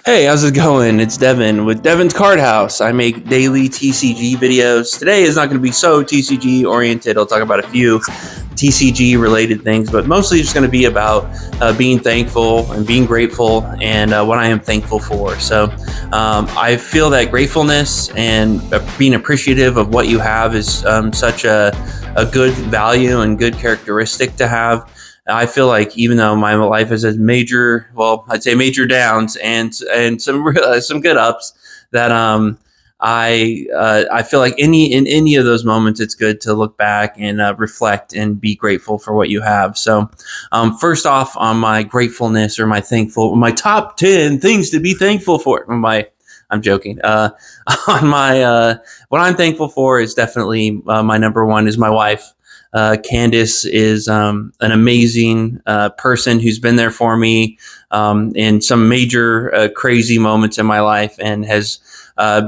Hey, how's it going? It's Devin with Devin's Card House. I make daily TCG videos. Today is not going to be so TCG oriented. I'll talk about a few TCG related things, but mostly just going to be about being thankful and being grateful and what I am thankful for. I feel that gratefulness and being appreciative of what you have is such a good value and good characteristic to have. I feel like even though my life has had I'd say major downs and some good ups, that I feel like in any of those moments, it's good to look back and reflect and be grateful for what you have. First off, on my gratefulness or my top 10 things to be thankful for. I'm joking. On my What I'm thankful for is definitely my number one is my wife. Candace is an amazing person who's been there for me in some major crazy moments in my life and has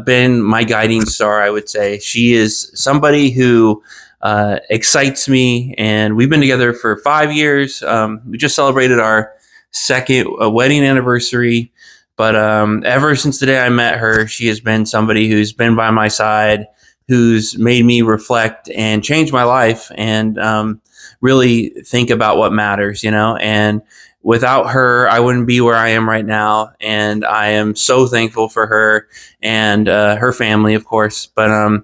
been my guiding star, I would say. She is somebody who excites me, and we've been together for 5 years. We just celebrated our second wedding anniversary. But ever since the day I met her, she has been somebody who's been by my side, who's made me reflect and change my life and really think about what matters, you know. And without her, I wouldn't be where I am right now. And I am so thankful for her and her family, of course, but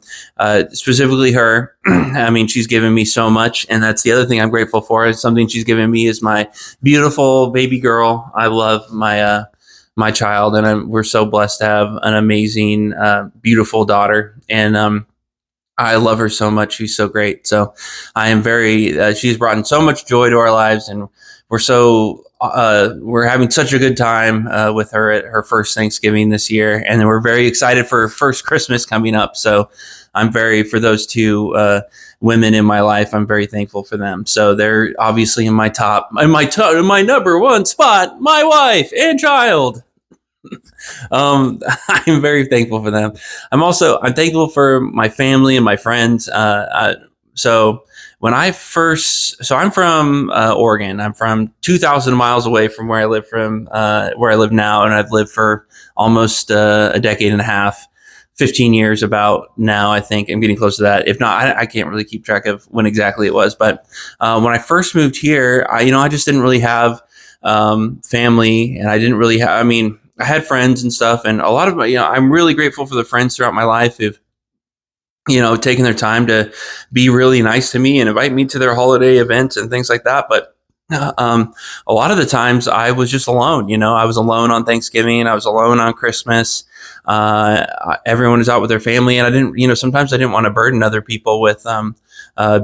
specifically her. I mean, she's given me so much. And that's the other thing I'm grateful for. Is something she's given me is my beautiful baby girl. I love my child, and we're so blessed to have an amazing, beautiful daughter. And I love her so much. She's so great. So I am she's brought in so much joy to our lives, and we're having such a good time with her at her first Thanksgiving this year. And then we're very excited for her first Christmas coming up. So for those two women in my life, I'm very thankful for them. So they're obviously in my number one spot, my wife and child. I'm very thankful for them. I'm thankful for my family and my friends. So when I first, so I'm from Oregon. I'm from 2,000 miles away from where I live now, and I've lived for almost a decade and a half. 15 years about now, I think. I'm getting close to that. If not, I can't really keep track of when exactly it was. But when I first moved here, I just didn't really have family, and I didn't really have, I had friends and stuff, and a lot of I'm really grateful for the friends throughout my life who've, taken their time to be really nice to me and invite me to their holiday events and things like that. But a lot of the times I was just alone. I was alone on Thanksgiving. I was alone on Christmas. Everyone was out with their family, and I didn't, sometimes I didn't want to burden other people with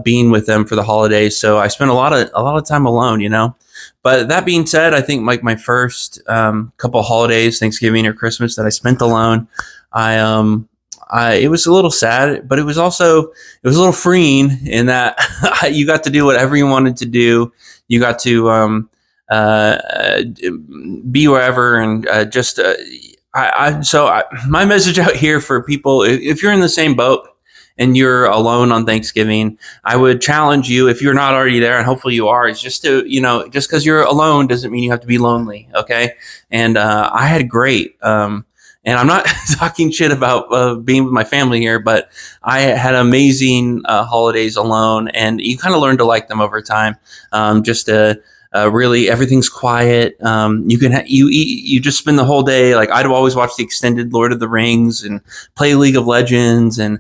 being with them for the holidays. So I spent a lot of time alone. But that being said, I think like my first couple of holidays, Thanksgiving or Christmas, that I spent alone, it was a little sad, but it was a little freeing in that you got to do whatever you wanted to do. You got to be wherever, and my message out here for people: if you're in the same boat and you're alone on Thanksgiving, I would challenge you, if you're not already there, and hopefully you are, is just to, just because you're alone doesn't mean you have to be lonely. Okay. And I had great. And I'm not talking shit about being with my family here, but I had amazing holidays alone, and you kind of learn to like them over time. Just to really, everything's quiet. You just spend the whole day. Like, I'd always watch the extended Lord of the Rings and play League of Legends and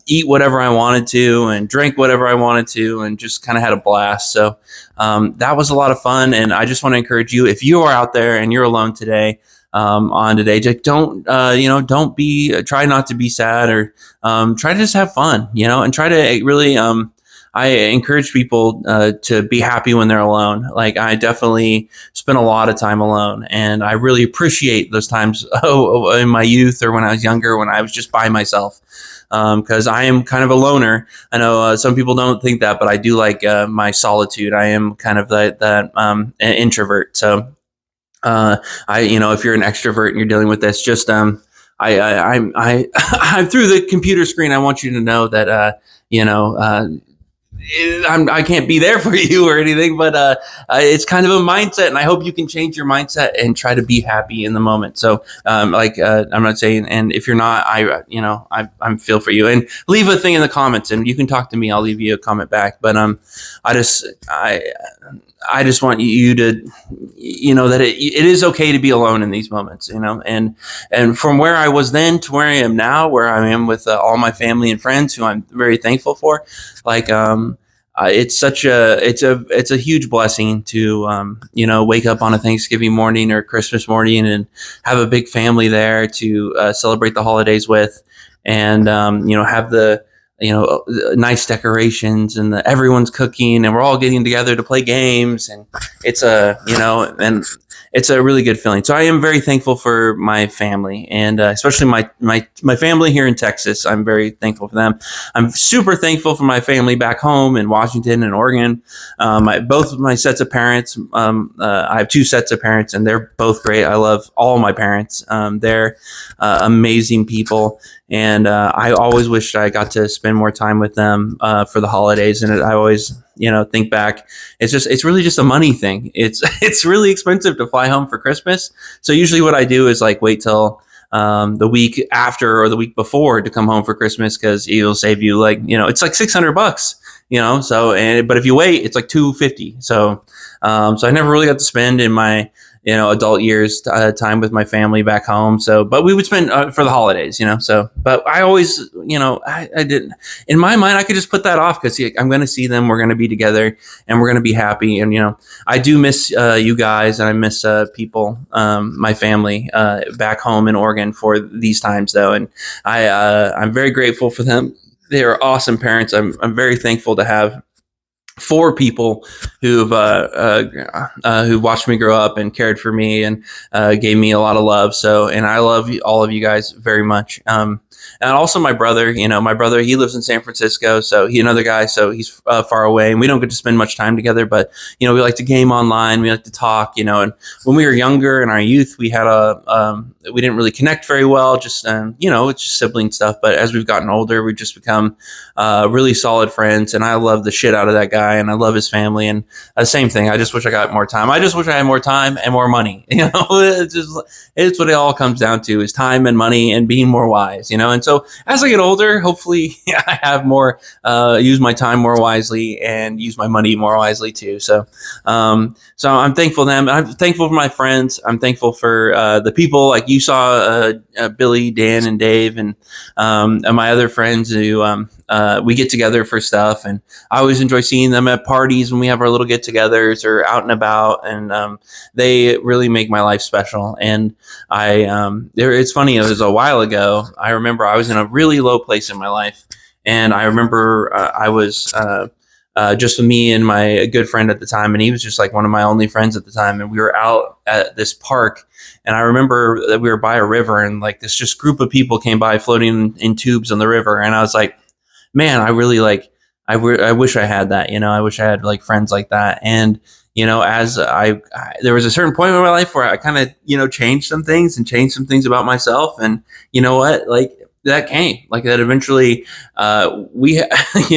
eat whatever I wanted to and drink whatever I wanted to, and just kind of had a blast. So that was a lot of fun. And I just want to encourage you, if you are out there and you're alone today, on today, just try not to be sad, or try to just have fun, and try to really, I encourage people to be happy when they're alone. Like, I definitely spent a lot of time alone, and I really appreciate those times in my youth or when I was younger, when I was just by myself. Because I am kind of a loner. I know some people don't think that, but I do like my solitude. I am kind of that an introvert. So if you're an extrovert and you're dealing with this, just I'm through the computer screen. I want you to know that I can't be there for you or anything, but it's kind of a mindset, and I hope you can change your mindset and try to be happy in the moment. So, I'm not saying, and if you're not, I'm feel for you, and leave a thing in the comments, and you can talk to me. I'll leave you a comment back. But I just, I just want you to, that it is okay to be alone in these moments, and from where I was then to where I am now, where I am with all my family and friends who I'm very thankful for, like, it's a huge blessing to, wake up on a Thanksgiving morning or Christmas morning and have a big family there to celebrate the holidays with, and, have the, nice decorations, and everyone's cooking, and we're all getting together to play games, and it's and it's a really good feeling. So I am very thankful for my family, and especially my family here in Texas. I'm very thankful for them. I'm super thankful for my family back home in Washington and Oregon. Both of my sets of parents. I have two sets of parents, and they're both great. I love all my parents. They're amazing people. And I always wished I got to spend more time with them for the holidays. And I always, think back. It's really just a money thing. It's really expensive to fly home for Christmas. So usually what I do is like wait till the week after or the week before to come home for Christmas, because it'll save you it's like $600. But if you wait, it's like $250. So I never really got to spend in my adult years time with my family back home. So, but we would spend for the holidays, but I always, I didn't, in my mind, I could just put that off because I'm going to see them. We're going to be together and we're going to be happy. And, I do miss you guys, and I miss people, my family back home in Oregon for these times though. And I'm very grateful for them. They are awesome parents. I'm very thankful to have four people who've watched me grow up and cared for me and gave me a lot of love. So, and I love all of you guys very much. And also my brother, he lives in San Francisco. So another guy, so he's far away, and we don't get to spend much time together, but, we like to game online. We like to talk, and when we were younger in our youth, we had we didn't really connect very well, just, it's just sibling stuff. But as we've gotten older, we've just become really solid friends. And I love the shit out of that guy, and I love his family. And same thing. I just wish I got more time. I just wish I had more time and more money. It's what it all comes down to, is time and money and being more wise, And so as I get older, hopefully I have more, use my time more wisely and use my money more wisely too. So I'm thankful for them. I'm thankful for my friends. I'm thankful for the people like you saw, Billy, Dan, and Dave, and my other friends who we get together for stuff. And I always enjoy seeing them at parties when we have our little get-togethers or out and about. And they really make my life special. And it's funny. It was a while ago. I remember I was in a really low place in my life, and I remember I was just me and my good friend at the time, and he was just like one of my only friends at the time. And we were out at this park, and I remember that we were by a river, and like this just group of people came by floating in tubes on the river, and I was like, man, I really I wish I had that, I wish I had like friends like that. And, as there was a certain point in my life where I kind of, changed some things about myself. And you know what, like that came like that eventually, we,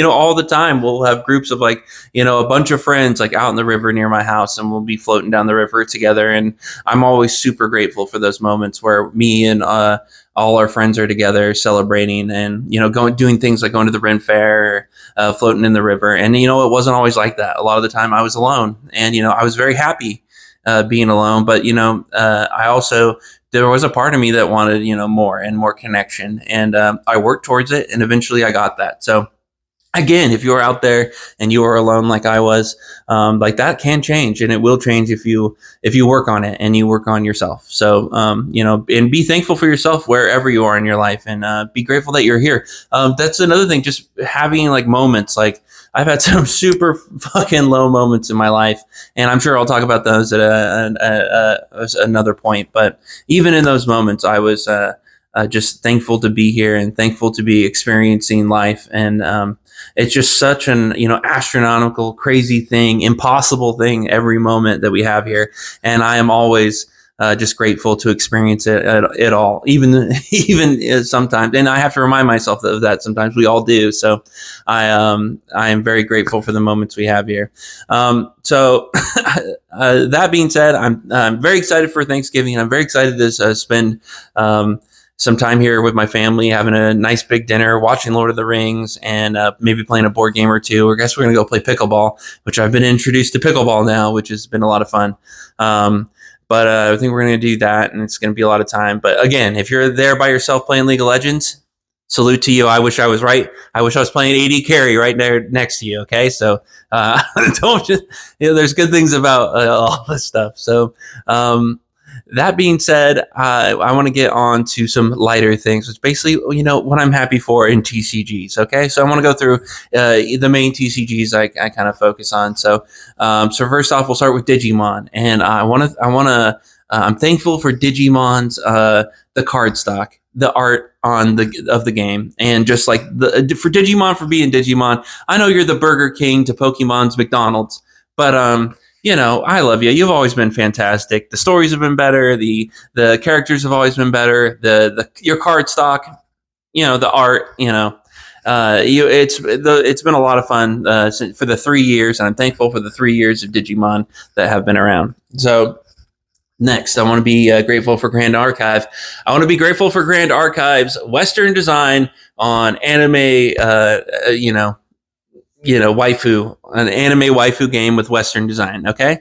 all the time we'll have groups of like, a bunch of friends like out in the river near my house, and we'll be floating down the river together. And I'm always super grateful for those moments where me and, all our friends are together celebrating and, doing things like going to the Ren Fair, floating in the river. And, it wasn't always like that. A lot of the time I was alone, and, I was very happy being alone. But, I also, there was a part of me that wanted, more and more connection. And I worked towards it, and eventually I got that. So again, if you're out there and you are alone like I was, like that can change, and it will change if you work on it and you work on yourself. So, and be thankful for yourself wherever you are in your life, and be grateful that you're here. That's another thing, just having like moments. Like I've had some super fucking low moments in my life, and I'm sure I'll talk about those at another point. But even in those moments, I was just thankful to be here and thankful to be experiencing life. And it's just such an, astronomical, crazy thing, impossible thing every moment that we have here. And I am always just grateful to experience it all, even sometimes. And I have to remind myself of that sometimes. We all do. So I am very grateful for the moments we have here. So that being said, I'm very excited for Thanksgiving. I'm very excited to spend some time here with my family, having a nice big dinner, watching Lord of the Rings, and maybe playing a board game or two. Or I guess we're going to go play pickleball, which I've been introduced to pickleball now, which has been a lot of fun. But I think we're going to do that, and it's going to be a lot of time. But again, if you're there by yourself playing League of Legends, salute to you. I wish I was right. I wish I was playing AD carry right there next to you. Okay, so don't just, there's good things about all this stuff. So that being said, I want to get on to some lighter things, which basically, what I'm happy for in TCGs. Okay, so I want to go through the main TCGs I kind of focus on. So first off, we'll start with Digimon, and I'm thankful for Digimon's the card stock, the art of the game, and just like for Digimon for being Digimon. I know you're the Burger King to Pokemon's McDonald's, but I love you. You've always been fantastic. The stories have been better. The characters have always been better. Your card stock, the art, it's been a lot of fun for the 3 years, and I'm thankful for the 3 years of Digimon that have been around. So next, I want to be grateful for Grand Archive. I want to be grateful for Grand Archive's Western design on anime, waifu, an anime waifu game with Western design. Okay.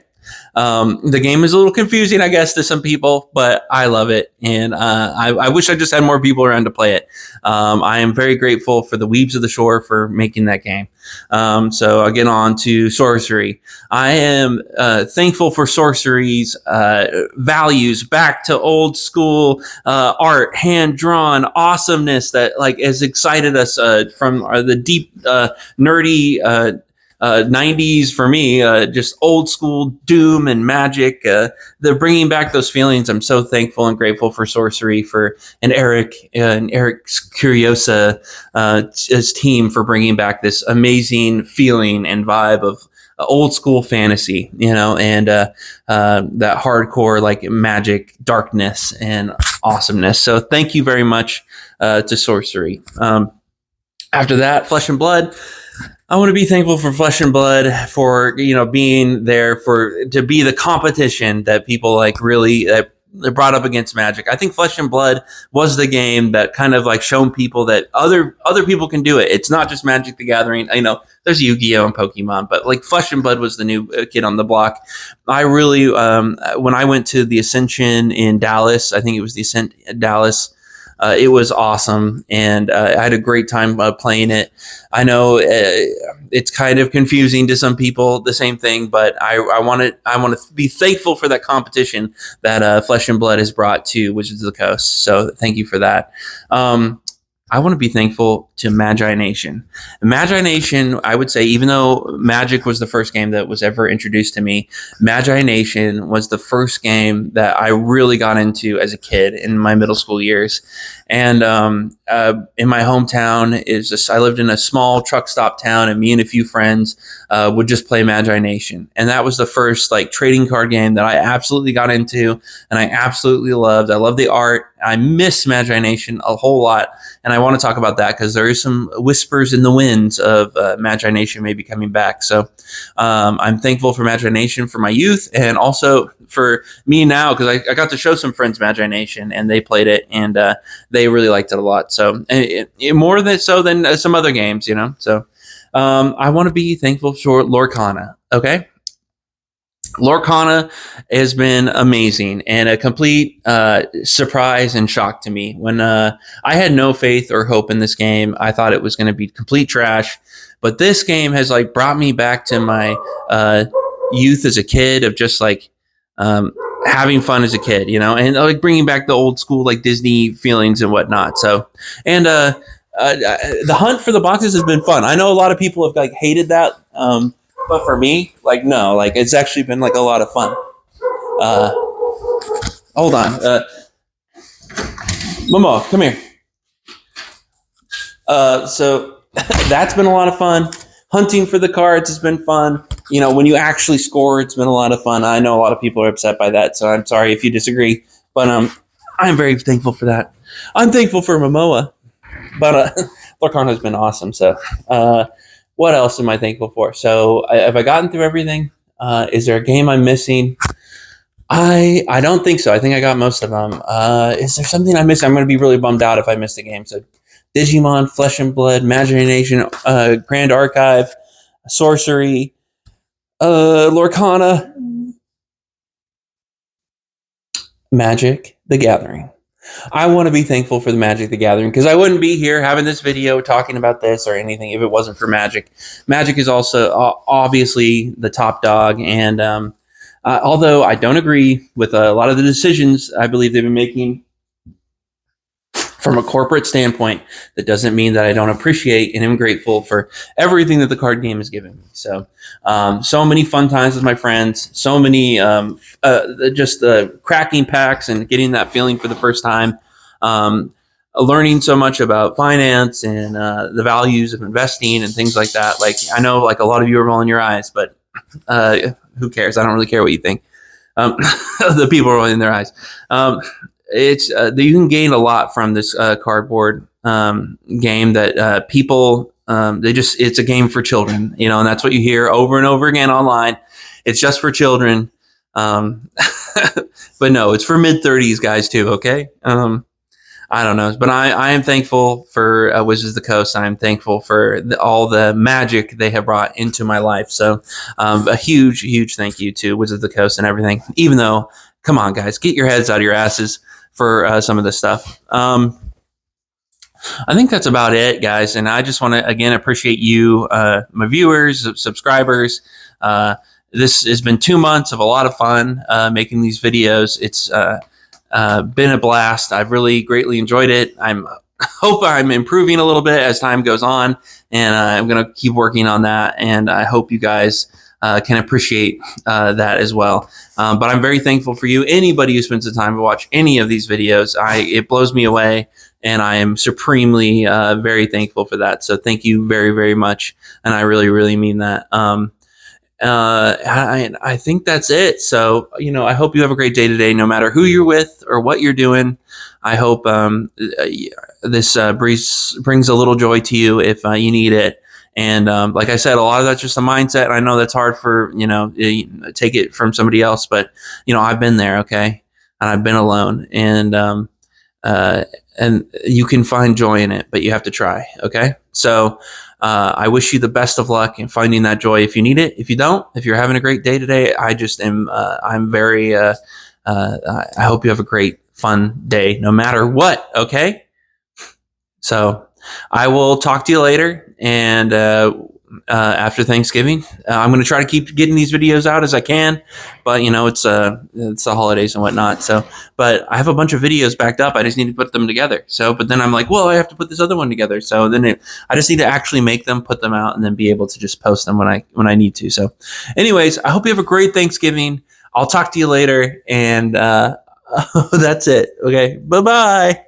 The game is a little confusing, I guess, to some people, but I love it. And I wish I just had more people around to play it. I am very grateful for the Weebs of the Shore for making that game. So I'll get on to Sorcery. I am thankful for Sorcery's values back to old school art, hand-drawn awesomeness that has excited us from the deep, nerdy 90s for me, just old school Doom and Magic. They're bringing back those feelings. I'm so thankful and grateful for Sorcery and Eric Curiosa, his team, for bringing back this amazing feeling and vibe of old school fantasy, and that hardcore Magic darkness and awesomeness. So thank you very much to Sorcery. After that, Flesh and Blood. I want to be thankful for Flesh and Blood for being there to be the competition that people really brought up against Magic. I think Flesh and Blood was the game that kind of shown people that other people can do it. It's not just Magic the Gathering. I know there's Yu-Gi-Oh and Pokemon, but Flesh and Blood was the new kid on the block. I really when I went to the Ascension in Dallas, I think it was the Ascent in Dallas. It was awesome, and I had a great time playing it. I know it's kind of confusing to some people, the same thing, but I want to be thankful for that competition that Flesh and Blood has brought to Wizards of the Coast. So thank you for that. I want to be thankful to Magi-Nation. Magi-Nation, I would say, even though Magic was the first game that was ever introduced to me, Magi-Nation was the first game that I really got into as a kid in my middle school years. And in my hometown, I lived in a small truck stop town, and me and a few friends would just play Magi-Nation. And that was the first trading card game that I absolutely got into, and I absolutely loved. I love the art. I miss Magi-Nation a whole lot, and I want to talk about that because there is some whispers in the winds of Magi-Nation maybe coming back. So I'm thankful for Magi-Nation for my youth, and also for me now, because I got to show some friends Magi-Nation, and they played it, and they really liked it a lot. So more than some other games, So I want to be thankful for Lorcana. Okay. Lorcana has been amazing and a complete surprise and shock to me. When I had no faith or hope in this game, I thought it was going to be complete trash. But this game has brought me back to my youth as a kid of just having fun as a kid, and bringing back the old school Disney feelings and whatnot. So, and the hunt for the boxes has been fun. I know a lot of people have hated that. But for me, no, it's actually been a lot of fun. Hold on. Momo, come here. So that's been a lot of fun. hunting for the cards has been fun. When you actually score, it's been a lot of fun. I know a lot of people are upset by that, so I'm sorry if you disagree. But I'm very thankful for that. I'm thankful for Momoa. But Lorcana has been awesome. So what else am I thankful for? So have I gotten through everything? Is there a game I'm missing? I don't think so. I think I got most of them. Is there something I missed? I'm going to be really bummed out if I missed a game. So Digimon, Flesh and Blood, Magi-Nation, Grand Archive, Sorcery, Lorcana, Magic the Gathering. I want to be thankful for the Magic the Gathering because I wouldn't be here having this video talking about this or anything if it wasn't for Magic. Magic is also obviously the top dog, and although I don't agree with a lot of the decisions I believe they've been making from a corporate standpoint, that doesn't mean that I don't appreciate and am grateful for everything that the card game has given me. So, so many fun times with my friends, so many just the cracking packs and getting that feeling for the first time, learning so much about finance and the values of investing and things like that. Like I know, like a lot of you are rolling your eyes, but who cares? I don't really care what you think. The people are rolling their eyes. It's you can gain a lot from this cardboard game that people it's a game for children, and that's what you hear over and over again online. It's just for children, but no, it's for mid-30s guys too. Okay, I don't know, but I am thankful for Wizards of the Coast. I'm thankful for all the magic they have brought into my life. So a huge thank you to Wizards of the Coast and everything. Even though, come on, guys, get your heads out of your asses for some of this stuff. I think that's about it, guys. And I just want to, again, appreciate you, my viewers, subscribers. This has been 2 months of a lot of fun making these videos. It's been a blast. I've really greatly enjoyed it. Hope I'm improving a little bit as time goes on, and I'm going to keep working on that. And I hope you guys can appreciate that as well. But I'm very thankful for you. Anybody who spends the time to watch any of these videos, it blows me away, and I am supremely very thankful for that. So thank you very, very much, and I really mean that. I think that's it. So, I hope you have a great day today, no matter who you're with or what you're doing. I hope this brings a little joy to you if you need it. And like I said, a lot of that's just a mindset. I know that's hard for, take it from somebody else, but, I've been there, okay? And I've been alone. And you can find joy in it, but you have to try, okay? So I wish you the best of luck in finding that joy if you need it. If you don't, if you're having a great day today, I just am, I'm very, I hope you have a great, fun day, no matter what, okay? So I will talk to you later, and after Thanksgiving, I'm going to try to keep getting these videos out as I can, but it's the holidays and whatnot. So, but I have a bunch of videos backed up. I just need to put them together. So, but then I'm like, well, I have to put this other one together. So then I just need to actually make them, put them out, and then be able to just post them when I need to. So, anyways, I hope you have a great Thanksgiving. I'll talk to you later, and that's it. Okay, bye-bye.